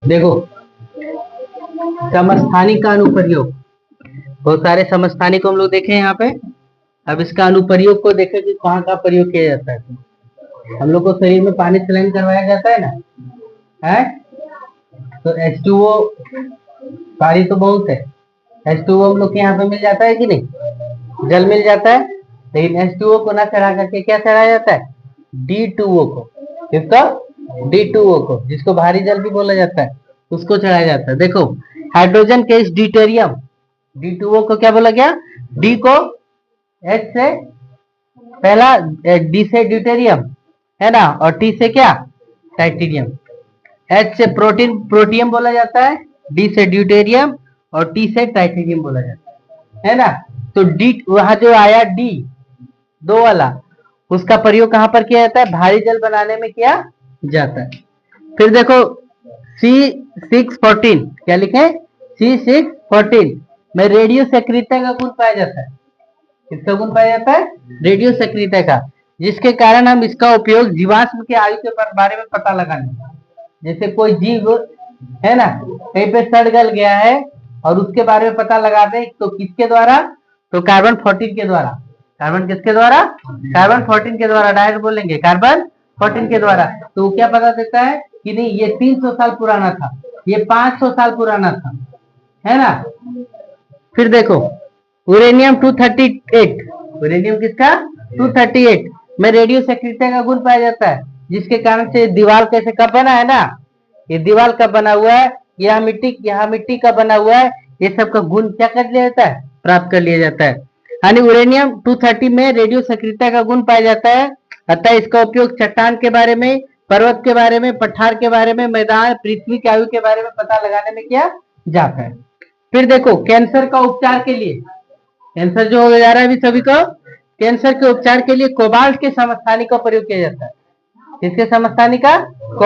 देखो, समस्थानिक का अनुप्रयोग, बहुत सारे समस्थानिक को हम लोग देखे यहाँ पे। अब इसका अनुप्रयोग को देखें कि कहाँ का प्रयोग किया जाता है। हम लोग को शरीर में पानी सलाइन करवाया जाता है ना, है तो H2O पानी तो बहुत है। H2O हम लोग के यहाँ पे मिल जाता है कि नहीं, जल मिल जाता है। लेकिन H2O को ना चढ़ा करके क्या चढ़ाया जाता है, D2O को। किसका, D2O को, जिसको भारी जल भी बोला जाता है, उसको चढ़ाया जाता है। देखो, हाइड्रोजन के इस ड्यूटेरियम, D2O को क्या बोला गया, D को H से पहला, D से ड्यूटेरियम है ना, और T से क्या, टाइटेरियम। H से प्रोटियम बोला जाता है, D से ड्यूटेरियम और T से टाइटेरियम बोला जाता है ना। तो D वहां जो आया D दो वाला, उसका प्रयोग कहां पर किया जाता है, भारी जल बनाने में किया जाता है। फिर देखो C614, क्या लिखे, C614 में रेडियो सक्रियता का गुण पाया जाता है। किसका गुण पाया जाता है, रेडियो सक्रियता का, जिसके कारण हम इसका उपयोग जीवाश्म के आयु के बारे में पता लगाने, जैसे कोई जीव है ना कहीं पे सड़ गल गया है और उसके बारे में पता लगा दे, तो किसके द्वारा, तो कार्बन 14 के द्वारा। कार्बन किसके द्वारा, कार्बन 14 के द्वारा, डायरेक्ट बोलेंगे कार्बन 14 के द्वारा। तो वो क्या पता देता है कि नहीं ये 300 साल पुराना था, ये 500 साल पुराना था, है ना। फिर देखो यूरेनियम 238, यूरेनियम किसका, 238 में रेडियो सक्रियता का गुण पाया जाता है, जिसके कारण से दीवार कैसे कब बना है ना, ये दीवार कब बना हुआ है, यहाँ मिट्टी का बना हुआ है, ये सब का गुण क्या कर लिया जाता है, प्राप्त कर लिया जाता है। यानी यूरेनियम 230 में रेडियो सक्रियता का गुण पाया जाता है। अतः इसका उपयोग चट्टान के बारे में, पर्वत के बारे में, पठार के बारे में, मैदान, पृथ्वी के आयु के बारे में पता लगाने में किया जाता है। फिर देखो कैंसर का उपचार के लिए, कैंसर जो हो जा रहा है अभी सभी को, कैंसर के उपचार के लिए कोबाल्ट के समस्थानिक का प्रयोग किया जाता है। किसके समस्थानिक का,